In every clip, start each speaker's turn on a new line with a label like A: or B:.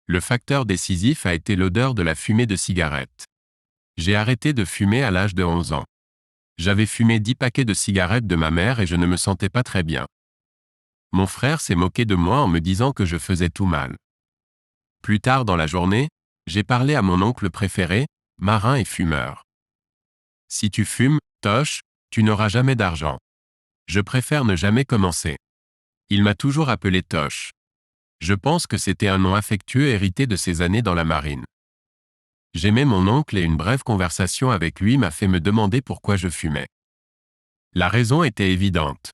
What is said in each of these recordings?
A: Le facteur décisif a été l'odeur de la fumée de cigarette. J'ai arrêté de fumer à l'âge de 11 ans. J'avais fumé 10 paquets de cigarettes de ma mère et je ne me sentais pas très bien. Mon frère s'est moqué de moi en me disant que je faisais tout mal. Plus tard dans la journée, j'ai parlé à mon oncle préféré, marin et fumeur. Si tu fumes, Tosh, tu n'auras jamais d'argent. Je préfère ne jamais commencer. Il m'a toujours appelé Tosh. Je pense que c'était un nom affectueux hérité de ses années dans la marine. J'aimais mon oncle et une brève conversation avec lui m'a fait me demander pourquoi je fumais. La raison était évidente.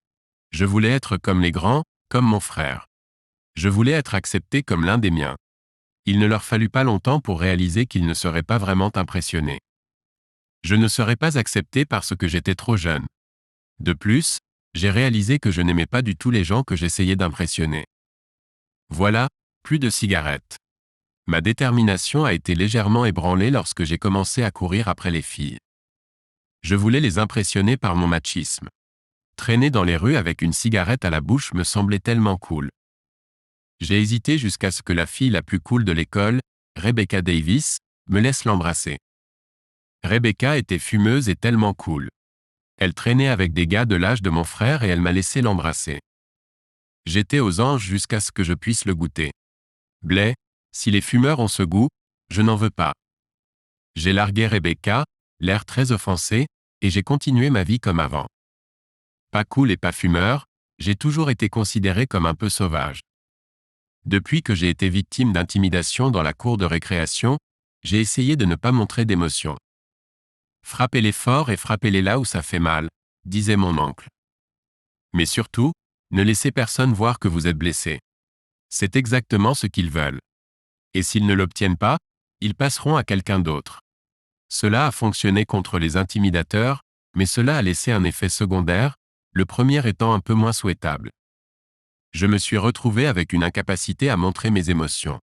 A: Je voulais être comme les grands, comme mon frère. Je voulais être accepté comme l'un des miens. Il ne leur fallut pas longtemps pour réaliser qu'ils ne seraient pas vraiment impressionnés. Je ne serais pas accepté parce que j'étais trop jeune. De plus, j'ai réalisé que je n'aimais pas du tout les gens que j'essayais d'impressionner. Voilà, plus de cigarettes. Ma détermination a été légèrement ébranlée lorsque j'ai commencé à courir après les filles. Je voulais les impressionner par mon machisme. Traîner dans les rues avec une cigarette à la bouche me semblait tellement cool. J'ai hésité jusqu'à ce que la fille la plus cool de l'école, Rebecca Davis, me laisse l'embrasser. Rebecca était fumeuse et tellement cool. Elle traînait avec des gars de l'âge de mon frère et elle m'a laissé l'embrasser. J'étais aux anges jusqu'à ce que je puisse le goûter. Blais, si les fumeurs ont ce goût, je n'en veux pas. J'ai largué Rebecca, l'air très offensé, et j'ai continué ma vie comme avant. Pas cool et pas fumeur, j'ai toujours été considéré comme un peu sauvage. Depuis que j'ai été victime d'intimidation dans la cour de récréation, j'ai essayé de ne pas montrer d'émotion. Frappez-les fort et frappez-les là où ça fait mal, disait mon oncle. Mais surtout, ne laissez personne voir que vous êtes blessé. C'est exactement ce qu'ils veulent. Et s'ils ne l'obtiennent pas, ils passeront à quelqu'un d'autre. Cela a fonctionné contre les intimidateurs, mais cela a laissé un effet secondaire, le premier étant un peu moins souhaitable. Je me suis retrouvé avec une incapacité à montrer mes émotions.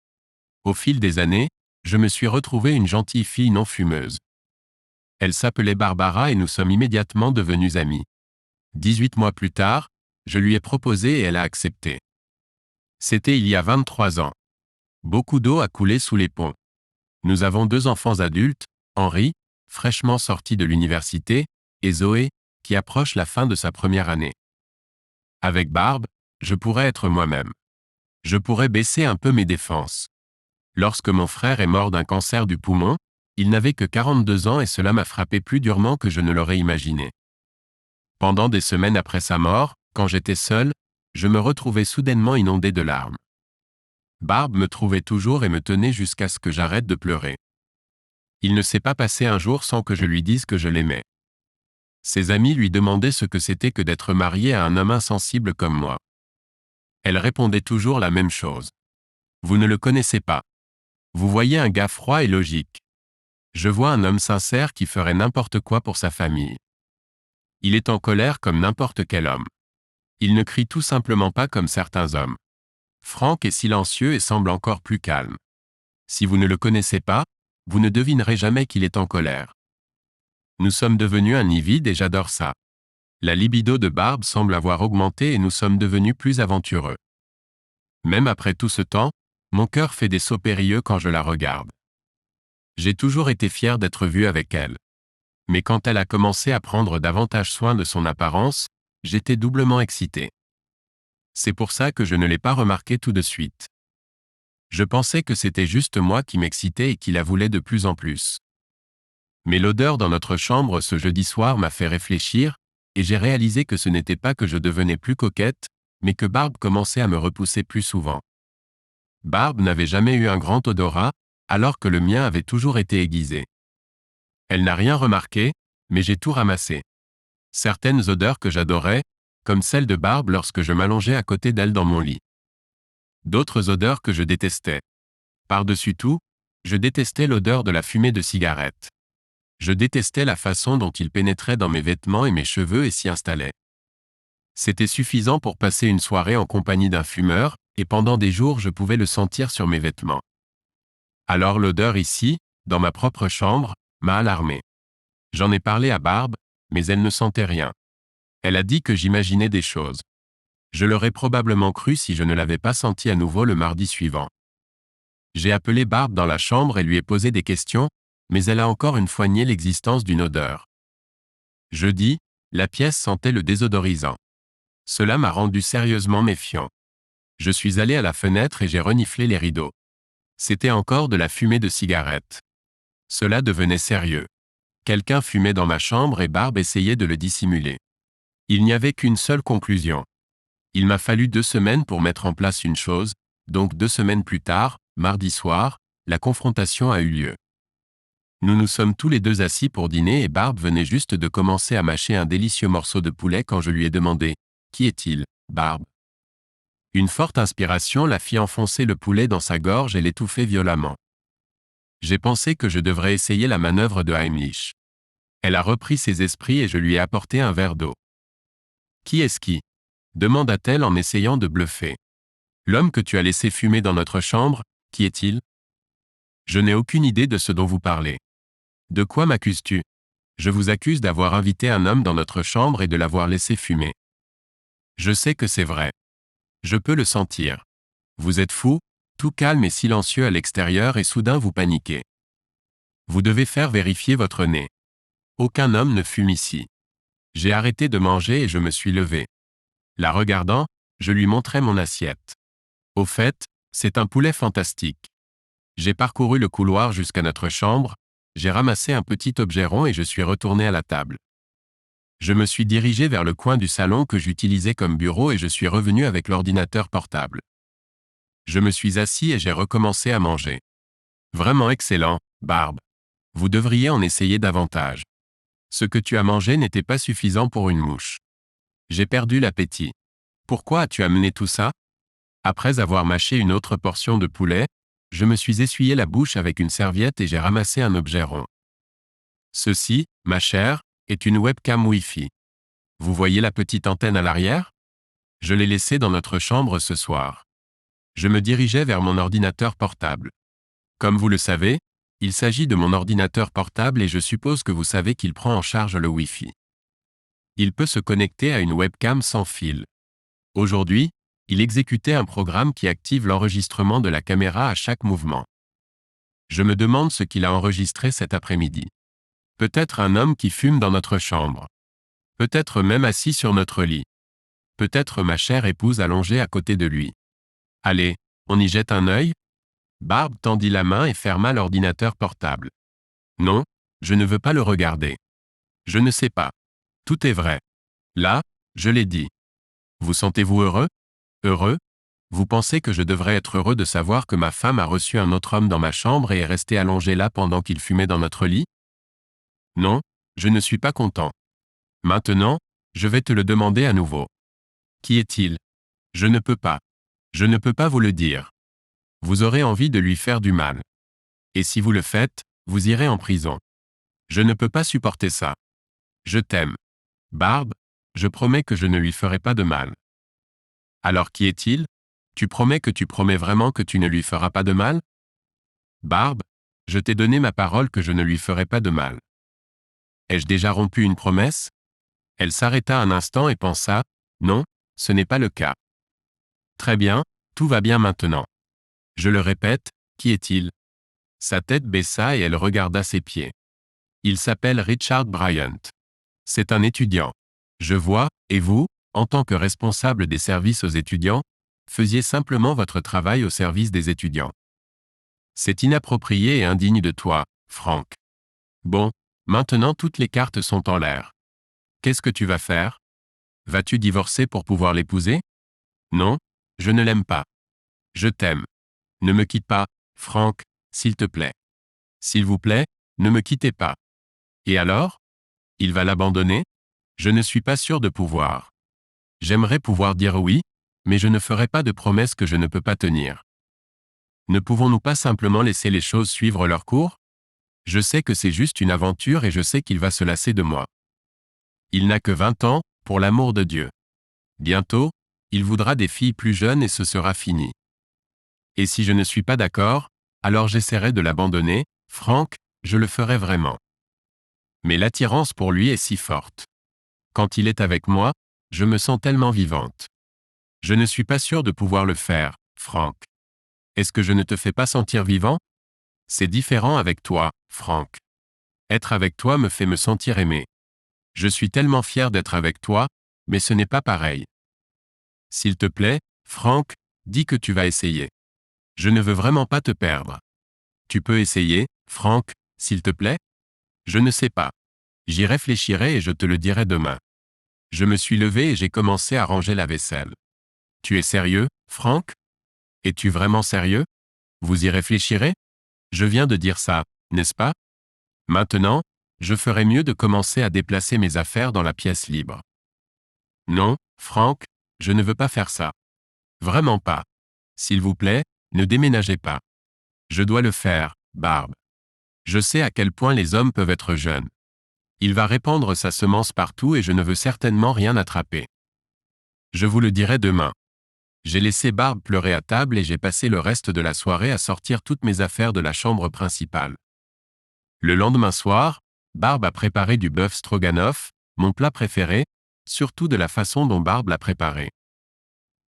A: Au fil des années, je me suis retrouvé une gentille fille non fumeuse. Elle s'appelait Barbara et nous sommes immédiatement devenus amis. 18 mois plus tard, je lui ai proposé et elle a accepté. C'était il y a 23 ans. Beaucoup d'eau a coulé sous les ponts. Nous avons 2 enfants adultes, Henri, fraîchement sorti de l'université, et Zoé, qui approche la fin de sa première année. Avec Barb, je pourrais être moi-même. Je pourrais baisser un peu mes défenses. Lorsque mon frère est mort d'un cancer du poumon, il n'avait que 42 ans et cela m'a frappé plus durement que je ne l'aurais imaginé. Pendant des semaines après sa mort, quand j'étais seul, je me retrouvais soudainement inondé de larmes. Barb me trouvait toujours et me tenait jusqu'à ce que j'arrête de pleurer. Il ne s'est pas passé un jour sans que je lui dise que je l'aimais. Ses amis lui demandaient ce que c'était que d'être marié à un homme insensible comme moi. Elle répondait toujours la même chose. Vous ne le connaissez pas. Vous voyez un gars froid et logique. Je vois un homme sincère qui ferait n'importe quoi pour sa famille. Il est en colère comme n'importe quel homme. Il ne crie tout simplement pas comme certains hommes. Franck est silencieux et semble encore plus calme. Si vous ne le connaissez pas, vous ne devinerez jamais qu'il est en colère. Nous sommes devenus un nid vide et j'adore ça. La libido de Barb semble avoir augmenté et nous sommes devenus plus aventureux. Même après tout ce temps, mon cœur fait des sauts périlleux quand je la regarde. J'ai toujours été fier d'être vu avec elle. Mais quand elle a commencé à prendre davantage soin de son apparence, j'étais doublement excité. C'est pour ça que je ne l'ai pas remarqué tout de suite. Je pensais que c'était juste moi qui m'excitais et qui la voulais de plus en plus. Mais l'odeur dans notre chambre ce jeudi soir m'a fait réfléchir, et j'ai réalisé que ce n'était pas que je devenais plus coquette, mais que Barb commençait à me repousser plus souvent. Barb n'avait jamais eu un grand odorat, alors que le mien avait toujours été aiguisé. Elle n'a rien remarqué, mais j'ai tout ramassé. Certaines odeurs que j'adorais, comme celle de Barb lorsque je m'allongeais à côté d'elle dans mon lit. D'autres odeurs que je détestais. Par-dessus tout, je détestais l'odeur de la fumée de cigarette. Je détestais la façon dont il pénétrait dans mes vêtements et mes cheveux et s'y installait. C'était suffisant pour passer une soirée en compagnie d'un fumeur, et pendant des jours je pouvais le sentir sur mes vêtements. Alors l'odeur ici, dans ma propre chambre, m'a alarmé. J'en ai parlé à Barb, mais elle ne sentait rien. Elle a dit que j'imaginais des choses. Je l'aurais probablement cru si je ne l'avais pas senti à nouveau le mardi suivant. J'ai appelé Barb dans la chambre et lui ai posé des questions, mais elle a encore une fois nié l'existence d'une odeur. Jeudi, la pièce sentait le désodorisant. Cela m'a rendu sérieusement méfiant. Je suis allé à la fenêtre et j'ai reniflé les rideaux. C'était encore de la fumée de cigarette. Cela devenait sérieux. Quelqu'un fumait dans ma chambre et Barb essayait de le dissimuler. Il n'y avait qu'une seule conclusion. Il m'a fallu 2 semaines pour mettre en place une chose, donc 2 semaines plus tard, mardi soir, la confrontation a eu lieu. Nous nous sommes tous les deux assis pour dîner et Barb venait juste de commencer à mâcher un délicieux morceau de poulet quand je lui ai demandé « Qui est-il, Barb ?» Une forte inspiration la fit enfoncer le poulet dans sa gorge et l'étouffer violemment. J'ai pensé que je devrais essayer la manœuvre de Heimlich. Elle a repris ses esprits et je lui ai apporté un verre d'eau. « Qui est-ce qui ?» demanda-t-elle en essayant de bluffer. « L'homme que tu as laissé fumer dans notre chambre, qui est-il » ? Je n'ai aucune idée de ce dont vous parlez. De quoi m'accuses-tu ? Je vous accuse d'avoir invité un homme dans notre chambre et de l'avoir laissé fumer. Je sais que c'est vrai. Je peux le sentir. Vous êtes fou, tout calme et silencieux à l'extérieur et soudain vous paniquez. Vous devez faire vérifier votre nez. Aucun homme ne fume ici. J'ai arrêté de manger et je me suis levé. La regardant, je lui montrai mon assiette. Au fait, c'est un poulet fantastique. J'ai parcouru le couloir jusqu'à notre chambre, j'ai ramassé un petit objet rond et je suis retourné à la table. Je me suis dirigé vers le coin du salon que j'utilisais comme bureau et je suis revenu avec l'ordinateur portable. Je me suis assis et j'ai recommencé à manger. Vraiment excellent, Barb. Vous devriez en essayer davantage. Ce que tu as mangé n'était pas suffisant pour une mouche. J'ai perdu l'appétit. Pourquoi as-tu amené tout ça ? Après avoir mâché une autre portion de poulet, je me suis essuyé la bouche avec une serviette et j'ai ramassé un objet rond. Ceci, ma chère, est une webcam Wi-Fi. Vous voyez la petite antenne à l'arrière ? Je l'ai laissée dans notre chambre ce soir. Je me dirigeais vers mon ordinateur portable. Comme vous le savez, il s'agit de mon ordinateur portable et je suppose que vous savez qu'il prend en charge le Wi-Fi. Il peut se connecter à une webcam sans fil. Aujourd'hui, il exécutait un programme qui active l'enregistrement de la caméra à chaque mouvement. Je me demande ce qu'il a enregistré cet après-midi. Peut-être un homme qui fume dans notre chambre. Peut-être même assis sur notre lit. Peut-être ma chère épouse allongée à côté de lui. Allez, on y jette un œil ? Barb tendit la main et ferma l'ordinateur portable. Non, je ne veux pas le regarder. Je ne sais pas. Tout est vrai. Là, je l'ai dit. Vous sentez-vous heureux ? Heureux ? Vous pensez que je devrais être heureux de savoir que ma femme a reçu un autre homme dans ma chambre et est restée allongée là pendant qu'il fumait dans notre lit ? Non, je ne suis pas content. Maintenant, je vais te le demander à nouveau. Qui est-il ? Je ne peux pas. Je ne peux pas vous le dire. Vous aurez envie de lui faire du mal. Et si vous le faites, vous irez en prison. Je ne peux pas supporter ça. Je t'aime. Barb, je promets que je ne lui ferai pas de mal. Alors qui est-il ? Tu promets vraiment que tu ne lui feras pas de mal ? Barb, je t'ai donné ma parole que je ne lui ferai pas de mal. Ai-je déjà rompu une promesse ? Elle s'arrêta un instant et pensa, non, ce n'est pas le cas. Très bien, tout va bien maintenant. Je le répète, qui est-il ? Sa tête baissa et elle regarda ses pieds. Il s'appelle Richard Bryant. C'est un étudiant. Je vois, et vous, en tant que responsable des services aux étudiants, faisiez simplement votre travail au service des étudiants. C'est inapproprié et indigne de toi, Frank. Bon, maintenant toutes les cartes sont en l'air. Qu'est-ce que tu vas faire ? Vas-tu divorcer pour pouvoir l'épouser ? Non, je ne l'aime pas. Je t'aime. Ne me quitte pas, Frank, s'il te plaît. S'il vous plaît, ne me quittez pas. Et alors ? Il va l'abandonner ? Je ne suis pas sûr de pouvoir. J'aimerais pouvoir dire oui, mais je ne ferai pas de promesses que je ne peux pas tenir. Ne pouvons-nous pas simplement laisser les choses suivre leur cours ? Je sais que c'est juste une aventure et je sais qu'il va se lasser de moi. Il n'a que 20 ans, pour l'amour de Dieu. Bientôt, il voudra des filles plus jeunes et ce sera fini. Et si je ne suis pas d'accord, alors j'essaierai de l'abandonner, Frank, je le ferai vraiment. Mais l'attirance pour lui est si forte. Quand il est avec moi, je me sens tellement vivante. Je ne suis pas sûr de pouvoir le faire, Frank. Est-ce que je ne te fais pas sentir vivant? C'est différent avec toi, Frank. Être avec toi me fait me sentir aimé. Je suis tellement fier d'être avec toi, mais ce n'est pas pareil. S'il te plaît, Frank, dis que tu vas essayer. Je ne veux vraiment pas te perdre. Tu peux essayer, Frank, s'il te plaît? Je ne sais pas. J'y réfléchirai et je te le dirai demain. Je me suis levé et j'ai commencé à ranger la vaisselle. Tu es sérieux, Frank? Es-tu vraiment sérieux? Vous y réfléchirez? Je viens de dire ça, n'est-ce pas? Maintenant, je ferais mieux de commencer à déplacer mes affaires dans la pièce libre. Non, Frank, je ne veux pas faire ça. Vraiment pas. S'il vous plaît, ne déménagez pas. Je dois le faire, Barb. Je sais à quel point les hommes peuvent être jeunes. Il va répandre sa semence partout et je ne veux certainement rien attraper. Je vous le dirai demain. J'ai laissé Barb pleurer à table et j'ai passé le reste de la soirée à sortir toutes mes affaires de la chambre principale. Le lendemain soir, Barb a préparé du bœuf stroganoff, mon plat préféré, surtout de la façon dont Barb l'a préparé.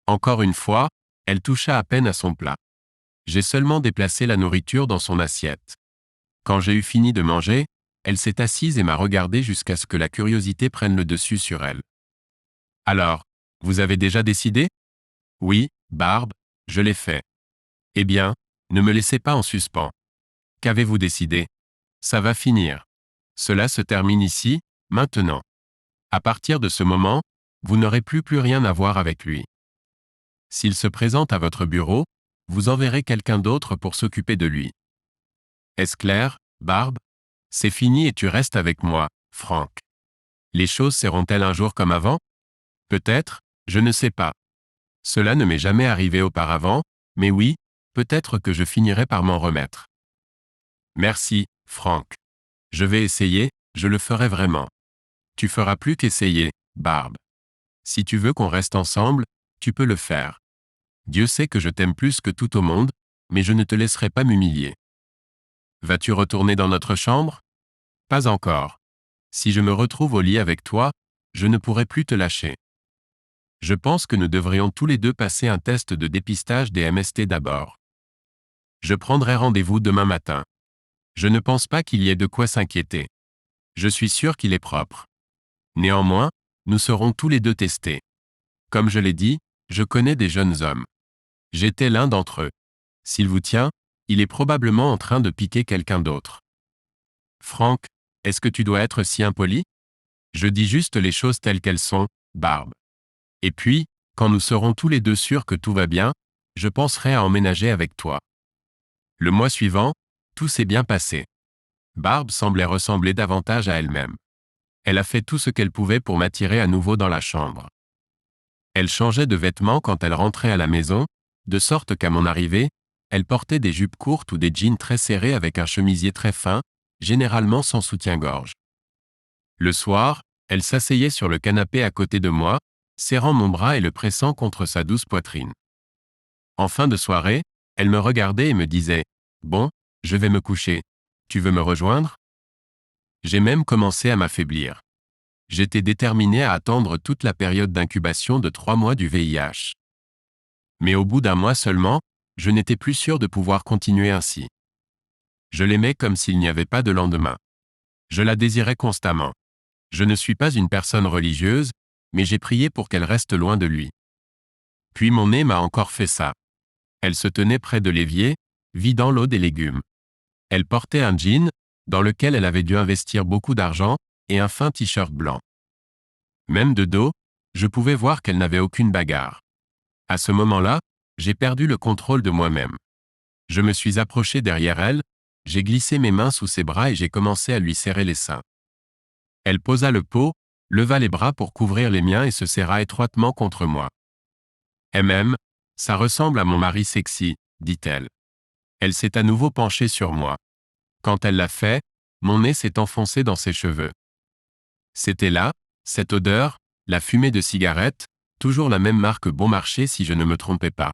A: Encore une fois, elle toucha à peine à son plat. J'ai seulement déplacé la nourriture dans son assiette. Quand j'ai eu fini de manger, elle s'est assise et m'a regardé jusqu'à ce que la curiosité prenne le dessus sur elle. Alors, vous avez déjà décidé? Oui, Barb, je l'ai fait. Eh bien, ne me laissez pas en suspens. Qu'avez-vous décidé? Ça va finir. Cela se termine ici, maintenant. À partir de ce moment, vous n'aurez plus rien à voir avec lui. S'il se présente à votre bureau, vous enverrez quelqu'un d'autre pour s'occuper de lui. Est-ce clair, Barb? C'est fini et tu restes avec moi, Frank. Les choses seront-elles un jour comme avant? Peut-être, je ne sais pas. Cela ne m'est jamais arrivé auparavant, mais oui, peut-être que je finirai par m'en remettre. Merci, Frank. Je vais essayer, je le ferai vraiment. Tu feras plus qu'essayer, Barb. Si tu veux qu'on reste ensemble, tu peux le faire. Dieu sait que je t'aime plus que tout au monde, mais je ne te laisserai pas m'humilier. Vas-tu retourner dans notre chambre? Pas encore. Si je me retrouve au lit avec toi, je ne pourrai plus te lâcher. Je pense que nous devrions tous les deux passer un test de dépistage des MST d'abord. Je prendrai rendez-vous demain matin. Je ne pense pas qu'il y ait de quoi s'inquiéter. Je suis sûr qu'il est propre. Néanmoins, nous serons tous les deux testés. Comme je l'ai dit, je connais des jeunes hommes. J'étais l'un d'entre eux. S'il vous tient, il est probablement en train de piquer quelqu'un d'autre. Frank, est-ce que tu dois être si impoli? Je dis juste les choses telles qu'elles sont, Barb. Et puis, quand nous serons tous les deux sûrs que tout va bien, je penserai à emménager avec toi. Le mois suivant, tout s'est bien passé. Barb semblait ressembler davantage à elle-même. Elle a fait tout ce qu'elle pouvait pour m'attirer à nouveau dans la chambre. Elle changeait de vêtements quand elle rentrait à la maison, de sorte qu'à mon arrivée, elle portait des jupes courtes ou des jeans très serrés avec un chemisier très fin, généralement sans soutien-gorge. Le soir, elle s'asseyait sur le canapé à côté de moi, serrant mon bras et le pressant contre sa douce poitrine. En fin de soirée, elle me regardait et me disait « Bon, je vais me coucher. Tu veux me rejoindre ?» J'ai même commencé à m'affaiblir. J'étais déterminé à attendre toute la période d'incubation de 3 mois du VIH. Mais au bout d'un mois seulement, je n'étais plus sûr de pouvoir continuer ainsi. Je l'aimais comme s'il n'y avait pas de lendemain. Je la désirais constamment. Je ne suis pas une personne religieuse, mais j'ai prié pour qu'elle reste loin de lui. Puis mon nez m'a encore fait ça. Elle se tenait près de l'évier, vidant l'eau des légumes. Elle portait un jean, dans lequel elle avait dû investir beaucoup d'argent, et un fin t-shirt blanc. Même de dos, je pouvais voir qu'elle n'avait aucune bagarre. À ce moment-là, j'ai perdu le contrôle de moi-même. Je me suis approché derrière elle, j'ai glissé mes mains sous ses bras et j'ai commencé à lui serrer les seins. Elle posa le pot, leva les bras pour couvrir les miens et se serra étroitement contre moi. Ça ressemble à mon mari sexy, dit-elle. Elle s'est à nouveau penchée sur moi. Quand elle l'a fait, mon nez s'est enfoncé dans ses cheveux. C'était là, cette odeur, la fumée de cigarette, toujours la même marque bon marché si je ne me trompais pas.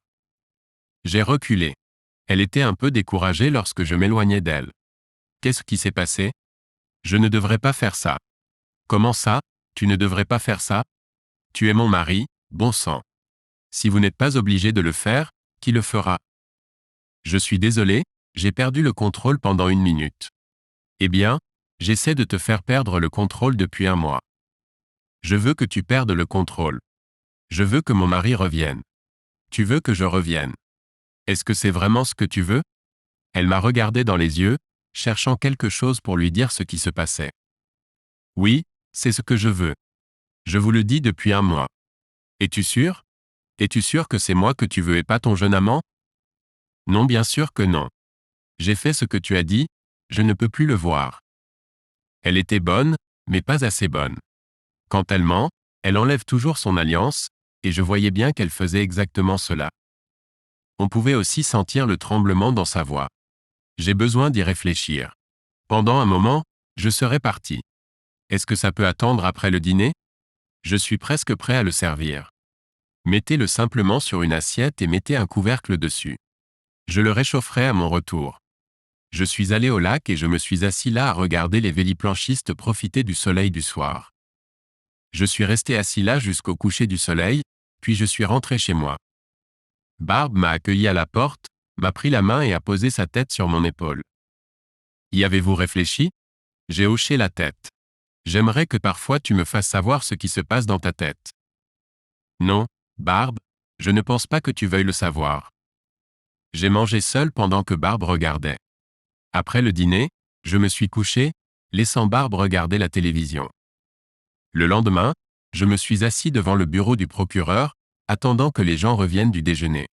A: J'ai reculé. Elle était un peu découragée lorsque je m'éloignais d'elle. Qu'est-ce qui s'est passé? Je ne devrais pas faire ça. Comment ça, tu ne devrais pas faire ça? Tu es mon mari, bon sang. Si vous n'êtes pas obligé de le faire, qui le fera? Je suis désolé, j'ai perdu le contrôle pendant 1 minute. Eh bien, j'essaie de te faire perdre le contrôle depuis 1 mois. Je veux que tu perdes le contrôle. Je veux que mon mari revienne. Tu veux que je revienne. Est-ce que c'est vraiment ce que tu veux? Elle m'a regardé dans les yeux, cherchant quelque chose pour lui dire ce qui se passait. Oui, c'est ce que je veux. Je vous le dis depuis 1 mois. Es-tu sûr? Es-tu sûr que c'est moi que tu veux et pas ton jeune amant? Non, bien sûr que non. J'ai fait ce que tu as dit, je ne peux plus le voir. Elle était bonne, mais pas assez bonne. Quand elle ment, elle enlève toujours son alliance, et je voyais bien qu'elle faisait exactement cela. On pouvait aussi sentir le tremblement dans sa voix. J'ai besoin d'y réfléchir. Pendant un moment, je serai parti. Est-ce que ça peut attendre après le dîner? Je suis presque prêt à le servir. Mettez-le simplement sur une assiette et mettez un couvercle dessus. Je le réchaufferai à mon retour. Je suis allé au lac et je me suis assis là à regarder les véliplanchistes profiter du soleil du soir. Je suis resté assis là jusqu'au coucher du soleil, puis je suis rentré chez moi. Barb m'a accueilli à la porte, m'a pris la main et a posé sa tête sur mon épaule. Y avez-vous réfléchi? J'ai hoché la tête. J'aimerais que parfois tu me fasses savoir ce qui se passe dans ta tête. Non, Barb, je ne pense pas que tu veuilles le savoir. J'ai mangé seul pendant que Barb regardait. Après le dîner, je me suis couché, laissant Barb regarder la télévision. Le lendemain, je me suis assis devant le bureau du procureur, attendant que les gens reviennent du déjeuner.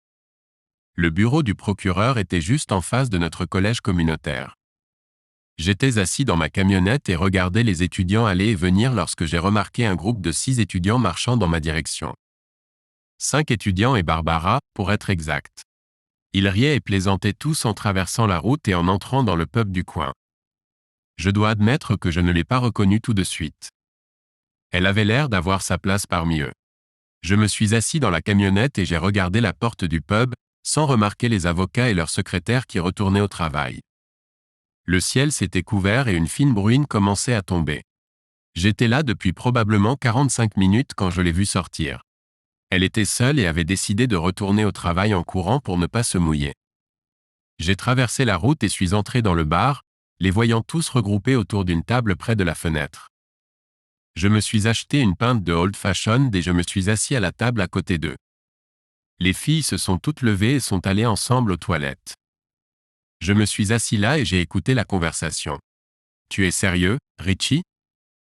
A: Le bureau du procureur était juste en face de notre collège communautaire. J'étais assis dans ma camionnette et regardais les étudiants aller et venir lorsque j'ai remarqué un groupe de 6 étudiants marchant dans ma direction. 5 étudiants et Barbara, pour être exact. Ils riaient et plaisantaient tous en traversant la route et en entrant dans le pub du coin. Je dois admettre que je ne l'ai pas reconnue tout de suite. Elle avait l'air d'avoir sa place parmi eux. Je me suis assis dans la camionnette et j'ai regardé la porte du pub, sans remarquer les avocats et leurs secrétaires qui retournaient au travail. Le ciel s'était couvert et une fine bruine commençait à tomber. J'étais là depuis probablement 45 minutes quand je l'ai vue sortir. Elle était seule et avait décidé de retourner au travail en courant pour ne pas se mouiller. J'ai traversé la route et suis entré dans le bar, les voyant tous regroupés autour d'une table près de la fenêtre. Je me suis acheté une pinte de Old Fashioned et je me suis assis à la table à côté d'eux. Les filles se sont toutes levées et sont allées ensemble aux toilettes. Je me suis assis là et j'ai écouté la conversation. Tu es sérieux, Richie?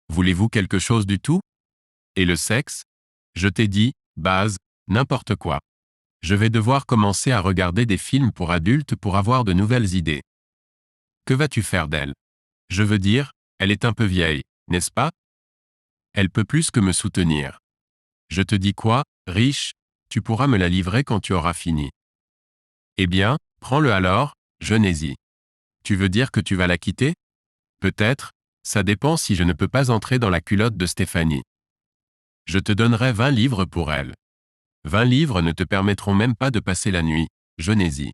A: Voulez-vous quelque chose du tout? Et le sexe? Je t'ai dit, Baz, n'importe quoi. Je vais devoir commencer à regarder des films pour adultes pour avoir de nouvelles idées. Que vas-tu faire d'elle? Je veux dire, elle est un peu vieille, n'est-ce pas? Elle peut plus que me soutenir. Je te dis quoi, Rich, tu pourras me la livrer quand tu auras fini. Eh bien, prends-le alors, Genesi. Tu veux dire que tu vas la quitter? Peut-être, ça dépend si je ne peux pas entrer dans la culotte de Stéphanie. Je te donnerai 20 livres pour elle. 20 livres ne te permettront même pas de passer la nuit, Genesi.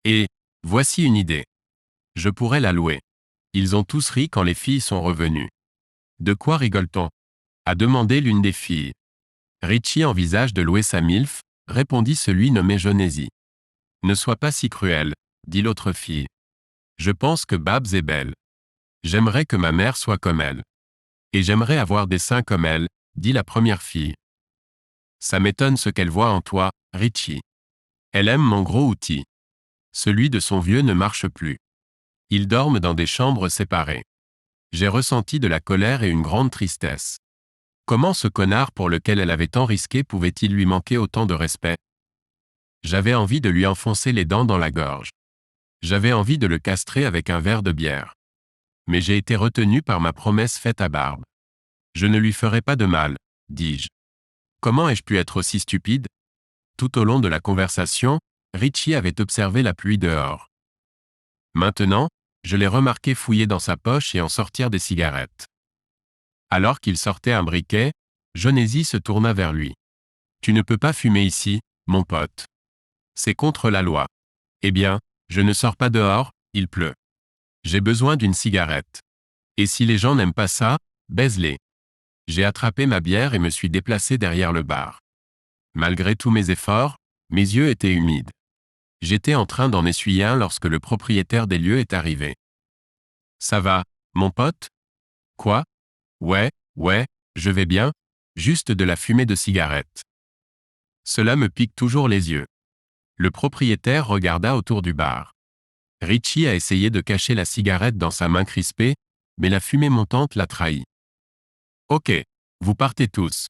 A: Et, voici une idée. Je pourrais la louer. Ils ont tous ri quand les filles sont revenues. De quoi rigole-t-on? A demandé l'une des filles. Richie envisage de louer sa MILF, répondit celui nommé Genesi. Ne sois pas si cruel, dit l'autre fille. Je pense que Babs est belle. J'aimerais que ma mère soit comme elle. Et j'aimerais avoir des seins comme elle, dit la première fille. Ça m'étonne ce qu'elle voit en toi, Richie. Elle aime mon gros outil. Celui de son vieux ne marche plus. Ils dorment dans des chambres séparées. J'ai ressenti de la colère et une grande tristesse. Comment ce connard pour lequel elle avait tant risqué pouvait-il lui manquer autant de respect? J'avais envie de lui enfoncer les dents dans la gorge. J'avais envie de le castrer avec un verre de bière. Mais j'ai été retenu par ma promesse faite à Barb. Je ne lui ferai pas de mal, dis-je. Comment ai-je pu être aussi stupide? Tout au long de la conversation, Richie avait observé la pluie dehors. Maintenant, je l'ai remarqué fouiller dans sa poche et en sortir des cigarettes. Alors qu'il sortait un briquet, Genesi se tourna vers lui. « Tu ne peux pas fumer ici, mon pote. C'est contre la loi. Eh bien, je ne sors pas dehors, il pleut. J'ai besoin d'une cigarette. Et si les gens n'aiment pas ça, baise-les. » J'ai attrapé ma bière et me suis déplacé derrière le bar. Malgré tous mes efforts, mes yeux étaient humides. J'étais en train d'en essuyer un lorsque le propriétaire des lieux est arrivé. Ça va, mon pote? Quoi? Ouais, je vais bien, juste de la fumée de cigarette. Cela me pique toujours les yeux. Le propriétaire regarda autour du bar. Richie a essayé de cacher la cigarette dans sa main crispée, mais la fumée montante l'a trahi. Ok, vous partez tous.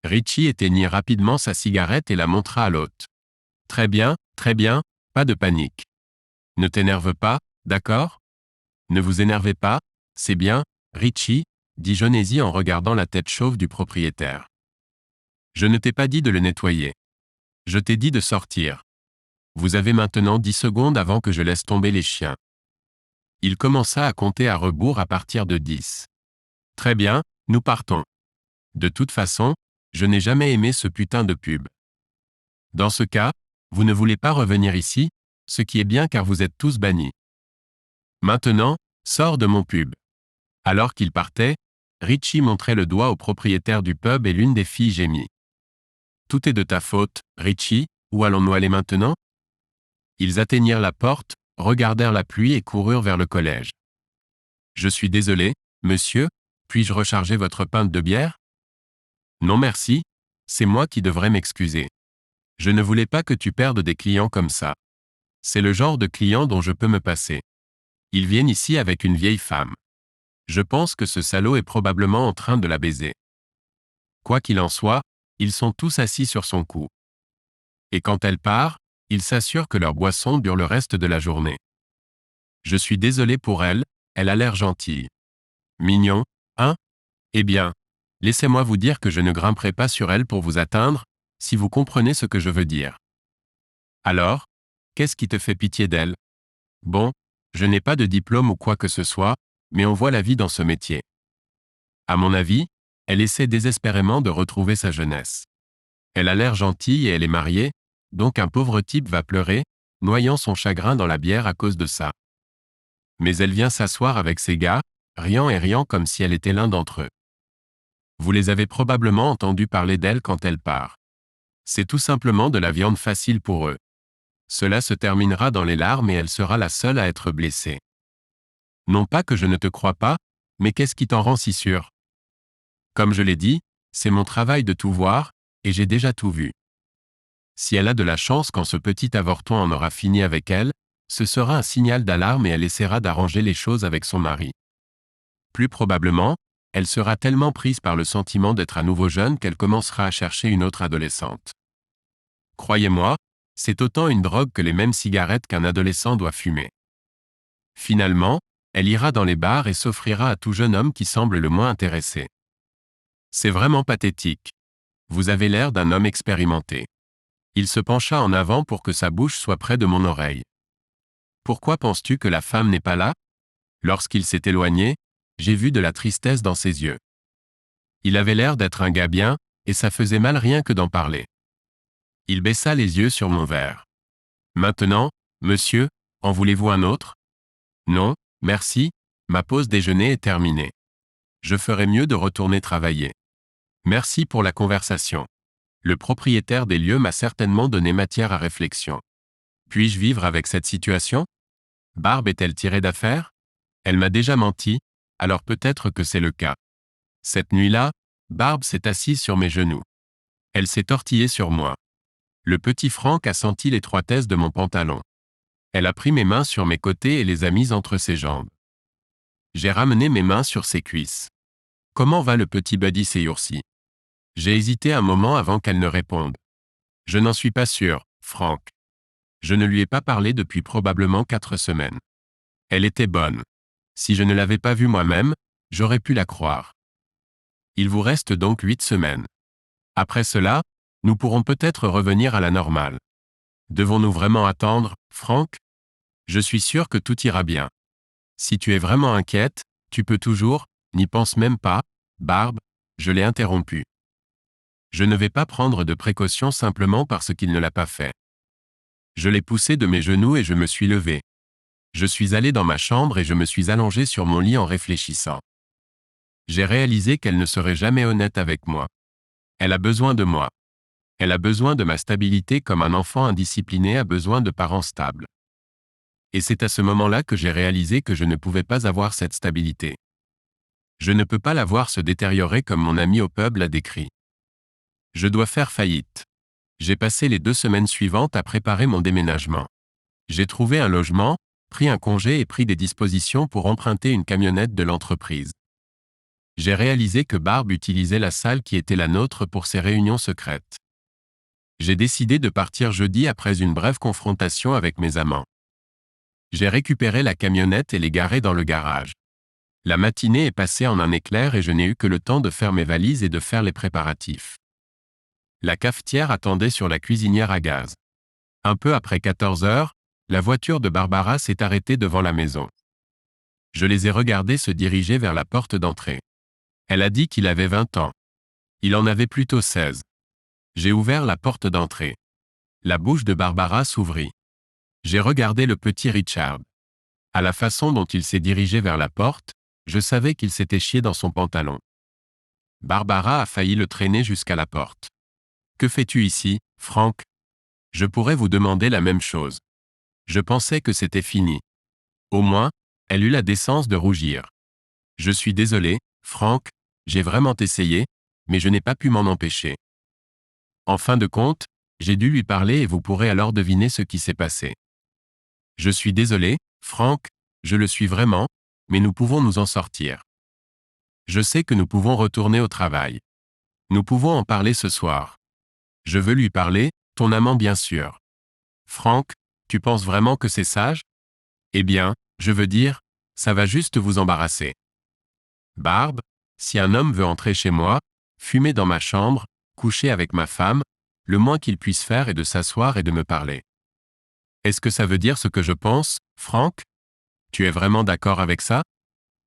A: Richie éteignit rapidement sa cigarette et la montra à l'hôte. Très bien, pas de panique. Ne t'énerve pas, d'accord? Ne vous énervez pas, c'est bien, Richie, dit Jonesy en regardant la tête chauve du propriétaire. Je ne t'ai pas dit de le nettoyer. Je t'ai dit de sortir. Vous avez maintenant 10 secondes avant que je laisse tomber les chiens. Il commença à compter à rebours à partir de 10. Très bien, nous partons. De toute façon, je n'ai jamais aimé ce putain de pub. Dans ce cas, vous ne voulez pas revenir ici, ce qui est bien car vous êtes tous bannis. Maintenant, sors de mon pub. Alors qu'il partait, Richie montrait le doigt au propriétaire du pub et l'une des filles gémit. Tout est de ta faute, Richie, où allons-nous aller maintenant? Ils atteignirent la porte, regardèrent la pluie et coururent vers le collège. Je suis désolé, monsieur, puis-je recharger votre pinte de bière? Non merci, c'est moi qui devrais m'excuser. Je ne voulais pas que tu perdes des clients comme ça. C'est le genre de client dont je peux me passer. Ils viennent ici avec une vieille femme. Je pense que ce salaud est probablement en train de la baiser. Quoi qu'il en soit, ils sont tous assis sur son cou. Et quand elle part, ils s'assurent que leur boisson dure le reste de la journée. Je suis désolé pour elle, elle a l'air gentille. Mignon, hein? Eh bien, laissez-moi vous dire que je ne grimperai pas sur elle pour vous atteindre, si vous comprenez ce que je veux dire. Alors, qu'est-ce qui te fait pitié d'elle? Bon, je n'ai pas de diplôme ou quoi que ce soit, mais on voit la vie dans ce métier. À mon avis, elle essaie désespérément de retrouver sa jeunesse. Elle a l'air gentille et elle est mariée, donc un pauvre type va pleurer, noyant son chagrin dans la bière à cause de ça. Mais elle vient s'asseoir avec ses gars, riant comme si elle était l'un d'entre eux. Vous les avez probablement entendus parler d'elle quand elle part. C'est tout simplement de la viande facile pour eux. Cela se terminera dans les larmes et elle sera la seule à être blessée. Non pas que je ne te crois pas, mais qu'est-ce qui t'en rend si sûr? Comme je l'ai dit, c'est mon travail de tout voir, et j'ai déjà tout vu. Si elle a de la chance quand ce petit avorton en aura fini avec elle, ce sera un signal d'alarme et elle essaiera d'arranger les choses avec son mari. Plus probablement, elle sera tellement prise par le sentiment d'être à nouveau jeune qu'elle commencera à chercher une autre adolescente. Croyez-moi, c'est autant une drogue que les mêmes cigarettes qu'un adolescent doit fumer. Finalement, elle ira dans les bars et s'offrira à tout jeune homme qui semble le moins intéressé. C'est vraiment pathétique. Vous avez l'air d'un homme expérimenté. Il se pencha en avant pour que sa bouche soit près de mon oreille. Pourquoi penses-tu que la femme n'est pas là? Lorsqu'il s'est éloigné, j'ai vu de la tristesse dans ses yeux. Il avait l'air d'être un gars bien, et ça faisait mal rien que d'en parler. Il baissa les yeux sur mon verre. Maintenant, monsieur, en voulez-vous un autre? Non, merci, ma pause déjeuner est terminée. Je ferais mieux de retourner travailler. Merci pour la conversation. Le propriétaire des lieux m'a certainement donné matière à réflexion. Puis-je vivre avec cette situation? Barb est-elle tirée d'affaire? Elle m'a déjà menti, alors peut-être que c'est le cas. Cette nuit-là, Barb s'est assise sur mes genoux. Elle s'est tortillée sur moi. Le petit Franck a senti l'étroitesse de mon pantalon. Elle a pris mes mains sur mes côtés et les a mises entre ses jambes. J'ai ramené mes mains sur ses cuisses. Comment va le petit Buddy Seyoursi? J'ai hésité un moment avant qu'elle ne réponde. Je n'en suis pas sûr, Franck. Je ne lui ai pas parlé depuis probablement 4 semaines. Elle était bonne. Si je ne l'avais pas vue moi-même, j'aurais pu la croire. Il vous reste donc 8 semaines. Après cela, nous pourrons peut-être revenir à la normale. Devons-nous vraiment attendre, Franck? Je suis sûr que tout ira bien. Si tu es vraiment inquiète, tu peux toujours, n'y pense même pas, Barb, je l'ai interrompu. Je ne vais pas prendre de précautions simplement parce qu'il ne l'a pas fait. Je l'ai poussé de mes genoux et je me suis levé. Je suis allé dans ma chambre et je me suis allongé sur mon lit en réfléchissant. J'ai réalisé qu'elle ne serait jamais honnête avec moi. Elle a besoin de moi. Elle a besoin de ma stabilité comme un enfant indiscipliné a besoin de parents stables. Et c'est à ce moment-là que j'ai réalisé que je ne pouvais pas avoir cette stabilité. Je ne peux pas la voir se détériorer comme mon ami au pub l'a décrit. Je dois faire faillite. J'ai passé les 2 semaines suivantes à préparer mon déménagement. J'ai trouvé un logement, pris un congé et pris des dispositions pour emprunter une camionnette de l'entreprise. J'ai réalisé que Barb utilisait la salle qui était la nôtre pour ses réunions secrètes. J'ai décidé de partir jeudi après une brève confrontation avec mes amants. J'ai récupéré la camionnette et l'ai garée dans le garage. La matinée est passée en un éclair et je n'ai eu que le temps de faire mes valises et de faire les préparatifs. La cafetière attendait sur la cuisinière à gaz. Un peu après 14 heures, la voiture de Barbara s'est arrêtée devant la maison. Je les ai regardés se diriger vers la porte d'entrée. Elle a dit qu'il avait 20 ans. Il en avait plutôt 16. J'ai ouvert la porte d'entrée. La bouche de Barbara s'ouvrit. J'ai regardé le petit Richard. À la façon dont il s'est dirigé vers la porte, je savais qu'il s'était chié dans son pantalon. Barbara a failli le traîner jusqu'à la porte. « Que fais-tu ici, Frank ?» Je pourrais vous demander la même chose. Je pensais que c'était fini. Au moins, elle eut la décence de rougir. « Je suis désolé, Frank, j'ai vraiment essayé, mais je n'ai pas pu m'en empêcher. » En fin de compte, j'ai dû lui parler et vous pourrez alors deviner ce qui s'est passé. « Je suis désolé, Frank, je le suis vraiment, mais nous pouvons nous en sortir. Je sais que nous pouvons retourner au travail. Nous pouvons en parler ce soir. Je veux lui parler, ton amant bien sûr. Frank, tu penses vraiment que c'est sage? Eh bien, je veux dire, ça va juste vous embarrasser. Barb, si un homme veut entrer chez moi, fumer dans ma chambre, coucher avec ma femme, le moins qu'il puisse faire est de s'asseoir et de me parler. Est-ce que ça veut dire ce que je pense, Frank? Tu es vraiment d'accord avec ça?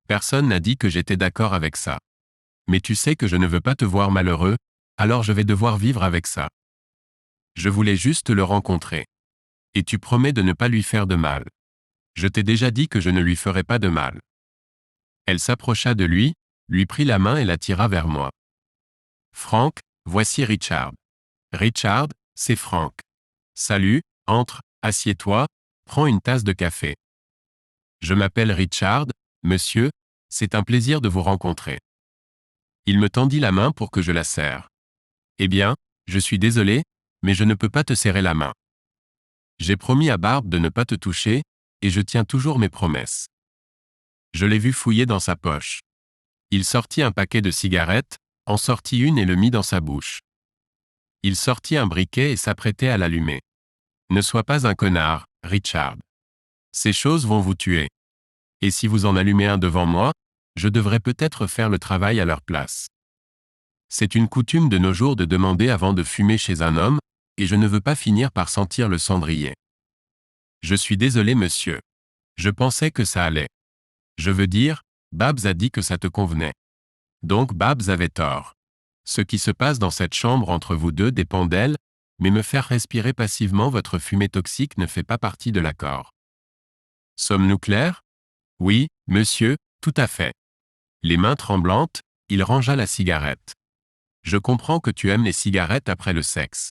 A: Personne n'a dit que j'étais d'accord avec ça. Mais tu sais que je ne veux pas te voir malheureux, alors je vais devoir vivre avec ça. Je voulais juste le rencontrer. Et tu promets de ne pas lui faire de mal. Je t'ai déjà dit que je ne lui ferai pas de mal. Elle s'approcha de lui prit la main et l'attira vers moi. Frank, voici Richard. Richard, c'est Frank. Salut, entre, assieds-toi, prends une tasse de café. Je m'appelle Richard, monsieur, c'est un plaisir de vous rencontrer. Il me tendit la main pour que je la serre. Eh bien, je suis désolé, mais je ne peux pas te serrer la main. J'ai promis à Barb de ne pas te toucher, et je tiens toujours mes promesses. Je l'ai vu fouiller dans sa poche. Il sortit un paquet de cigarettes, en sortit une et le mit dans sa bouche. Il sortit un briquet et s'apprêtait à l'allumer. Ne sois pas un connard, Richard. Ces choses vont vous tuer. Et si vous en allumez un devant moi, je devrais peut-être faire le travail à leur place. C'est une coutume de nos jours de demander avant de fumer chez un homme, et je ne veux pas finir par sentir le cendrier. Je suis désolé, monsieur. Je pensais que ça allait. Je veux dire, Babs a dit que ça te convenait. Donc Babs avait tort. Ce qui se passe dans cette chambre entre vous deux dépend d'elle, mais me faire respirer passivement votre fumée toxique ne fait pas partie de l'accord. Sommes-nous clairs? Oui, monsieur, tout à fait. Les mains tremblantes, il rangea la cigarette. Je comprends que tu aimes les cigarettes après le sexe.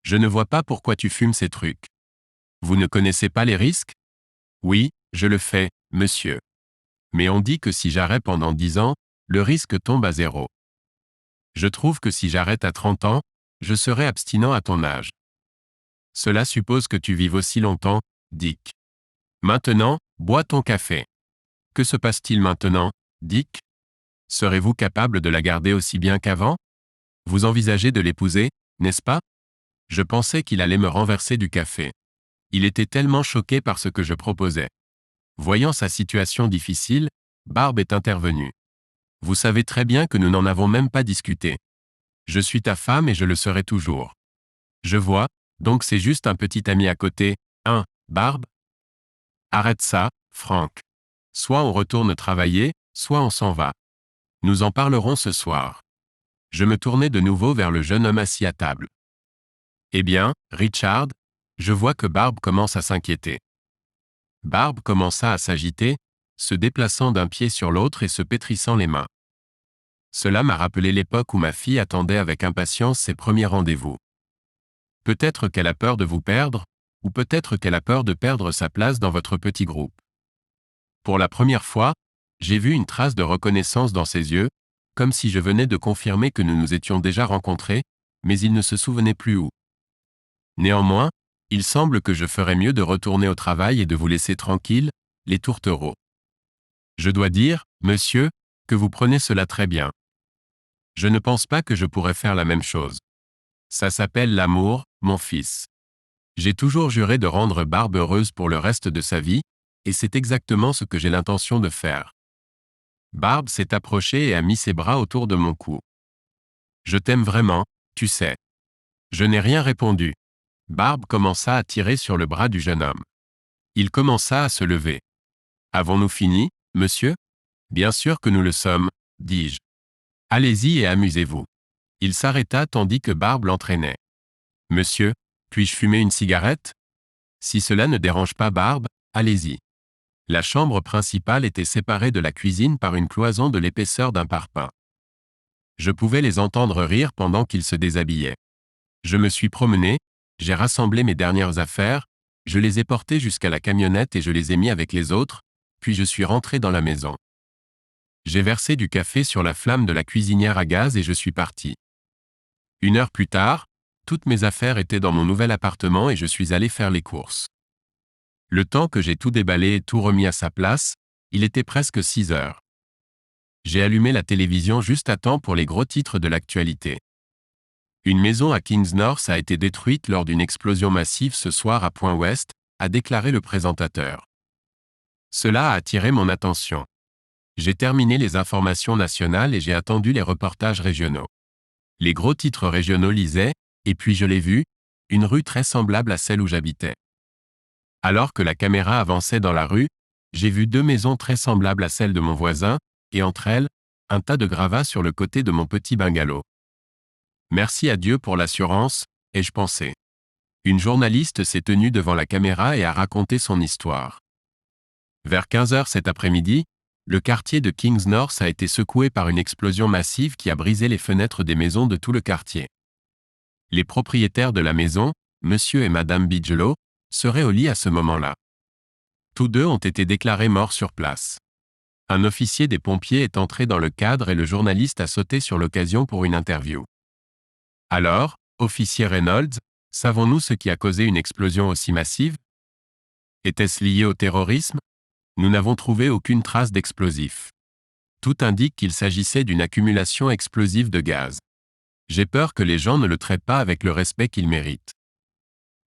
A: Je ne vois pas pourquoi tu fumes ces trucs. Vous ne connaissez pas les risques? Oui, je le fais, monsieur. Mais on dit que si j'arrête pendant 10 ans, le risque tombe à 0. Je trouve que si j'arrête à 30 ans, je serai abstinent à ton âge. Cela suppose que tu vives aussi longtemps, Dick. Maintenant, bois ton café. Que se passe-t-il maintenant, Dick? Serez-vous capable de la garder aussi bien qu'avant? Vous envisagez de l'épouser, n'est-ce pas? Je pensais qu'il allait me renverser du café. Il était tellement choqué par ce que je proposais. Voyant sa situation difficile, Barb est intervenue. Vous savez très bien que nous n'en avons même pas discuté. Je suis ta femme et je le serai toujours. Je vois, donc c'est juste un petit ami à côté, hein, Barb? Arrête ça, Frank. Soit on retourne travailler, soit on s'en va. Nous en parlerons ce soir. Je me tournai de nouveau vers le jeune homme assis à table. Eh bien, Richard, je vois que Barb commence à s'inquiéter. Barb commença à s'agiter, se déplaçant d'un pied sur l'autre et se pétrissant les mains. Cela m'a rappelé l'époque où ma fille attendait avec impatience ses premiers rendez-vous. Peut-être qu'elle a peur de vous perdre, ou peut-être qu'elle a peur de perdre sa place dans votre petit groupe. Pour la première fois, j'ai vu une trace de reconnaissance dans ses yeux, comme si je venais de confirmer que nous nous étions déjà rencontrés, mais il ne se souvenait plus où. Néanmoins, il semble que je ferais mieux de retourner au travail et de vous laisser tranquille, les tourtereaux. Je dois dire, monsieur, que vous prenez cela très bien. Je ne pense pas que je pourrais faire la même chose. Ça s'appelle l'amour, mon fils. J'ai toujours juré de rendre Barbe heureuse pour le reste de sa vie, et c'est exactement ce que j'ai l'intention de faire. Barbe s'est approchée et a mis ses bras autour de mon cou. Je t'aime vraiment, tu sais. Je n'ai rien répondu. Barbe commença à tirer sur le bras du jeune homme. Il commença à se lever. Avons-nous fini, monsieur? Bien sûr que nous le sommes, dis-je. Allez-y et amusez-vous. Il s'arrêta tandis que Barbe l'entraînait. Monsieur, puis-je fumer une cigarette? Si cela ne dérange pas Barbe, allez-y. La chambre principale était séparée de la cuisine par une cloison de l'épaisseur d'un parpaing. Je pouvais les entendre rire pendant qu'ils se déshabillaient. Je me suis promené, j'ai rassemblé mes dernières affaires, je les ai portées jusqu'à la camionnette et je les ai mis avec les autres, puis je suis rentré dans la maison. J'ai versé du café sur la flamme de la cuisinière à gaz et je suis parti. 1 heure plus tard, toutes mes affaires étaient dans mon nouvel appartement et je suis allé faire les courses. Le temps que j'ai tout déballé et tout remis à sa place, il était presque 6 heures. J'ai allumé la télévision juste à temps pour les gros titres de l'actualité. Une maison à Kings North a été détruite lors d'une explosion massive ce soir à Point Ouest, a déclaré le présentateur. Cela a attiré mon attention. J'ai terminé les informations nationales et j'ai attendu les reportages régionaux. Les gros titres régionaux lisaient, et puis je l'ai vu, une rue très semblable à celle où j'habitais. Alors que la caméra avançait dans la rue, j'ai vu 2 maisons très semblables à celles de mon voisin, et entre elles, un tas de gravats sur le côté de mon petit bungalow. Merci à Dieu pour l'assurance, ai-je pensé. Une journaliste s'est tenue devant la caméra et a raconté son histoire. Vers 15 heures cet après-midi, le quartier de Kings North a été secoué par une explosion massive qui a brisé les fenêtres des maisons de tout le quartier. Les propriétaires de la maison, Monsieur et Madame Bigelow, seraient au lit à ce moment-là. Tous deux ont été déclarés morts sur place. Un officier des pompiers est entré dans le cadre et le journaliste a sauté sur l'occasion pour une interview. Alors, officier Reynolds, savons-nous ce qui a causé une explosion aussi massive? Était-ce lié au terrorisme? Nous n'avons trouvé aucune trace d'explosif. Tout indique qu'il s'agissait d'une accumulation explosive de gaz. J'ai peur que les gens ne le traitent pas avec le respect qu'il mérite.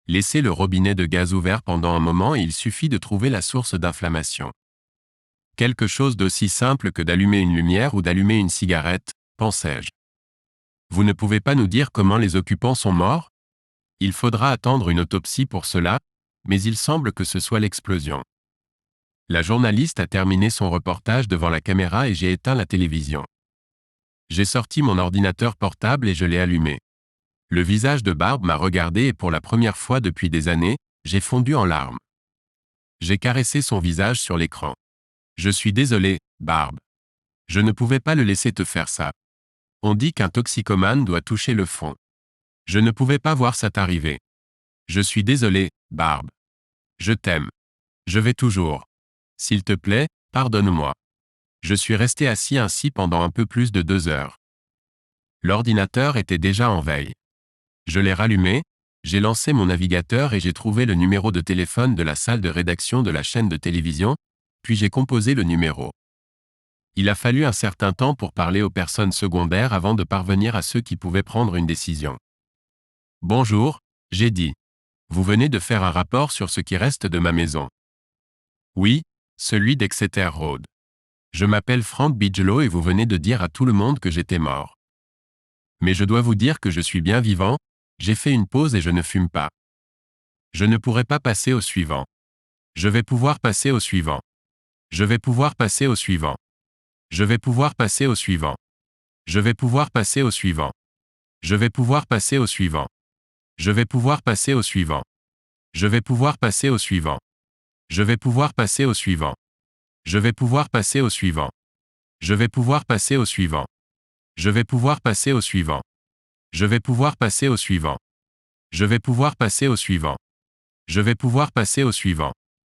A: Laissez le robinet de gaz ouvert pendant un moment et il suffit de trouver la source d'inflammation. Quelque chose d'aussi simple que d'allumer une lumière ou d'allumer une cigarette, pensais-je. Vous ne pouvez pas nous dire comment les occupants sont morts? Il faudra attendre une autopsie pour cela, mais il semble que ce soit l'explosion. La journaliste a terminé son reportage devant la caméra et j'ai éteint la télévision. J'ai sorti mon ordinateur portable et je l'ai allumé. Le visage de Barbe m'a regardé et pour la première fois depuis des années, j'ai fondu en larmes. J'ai caressé son visage sur l'écran. Je suis désolé, Barbe. Je ne pouvais pas le laisser te faire ça. On dit qu'un toxicomane doit toucher le fond. Je ne pouvais pas voir ça t'arriver. Je suis désolé, Barbe. Je t'aime. Je vais toujours. S'il te plaît, pardonne-moi. Je suis resté assis ainsi pendant un peu plus de 2 heures. L'ordinateur était déjà en veille. Je l'ai rallumé, j'ai lancé mon navigateur et j'ai trouvé le numéro de téléphone de la salle de rédaction de la chaîne de télévision, puis j'ai composé le numéro. Il a fallu un certain temps pour parler aux personnes secondaires avant de parvenir à ceux qui pouvaient prendre une décision. Bonjour, j'ai dit. Vous venez de faire un rapport sur ce qui reste de ma maison. Oui, celui d'Exeter Road. Je m'appelle Frank Bigelow et vous venez de dire à tout le monde que j'étais mort. Mais je dois vous dire que je suis bien vivant, j'ai fait une pause et je ne fume pas. Je ne pourrai pas passer au suivant. Je vais pouvoir passer au suivant. Je vais pouvoir passer au suivant. Je vais pouvoir passer au suivant. Je vais pouvoir passer au suivant. Je vais pouvoir passer au suivant. Je vais pouvoir passer au suivant. Je vais pouvoir passer au suivant. Je vais pouvoir passer au suivant. Je vais pouvoir passer au suivant. Je vais pouvoir passer au suivant. Je vais pouvoir passer au suivant. Je vais pouvoir passer au suivant. Je vais pouvoir passer au suivant. Je vais pouvoir passer au suivant.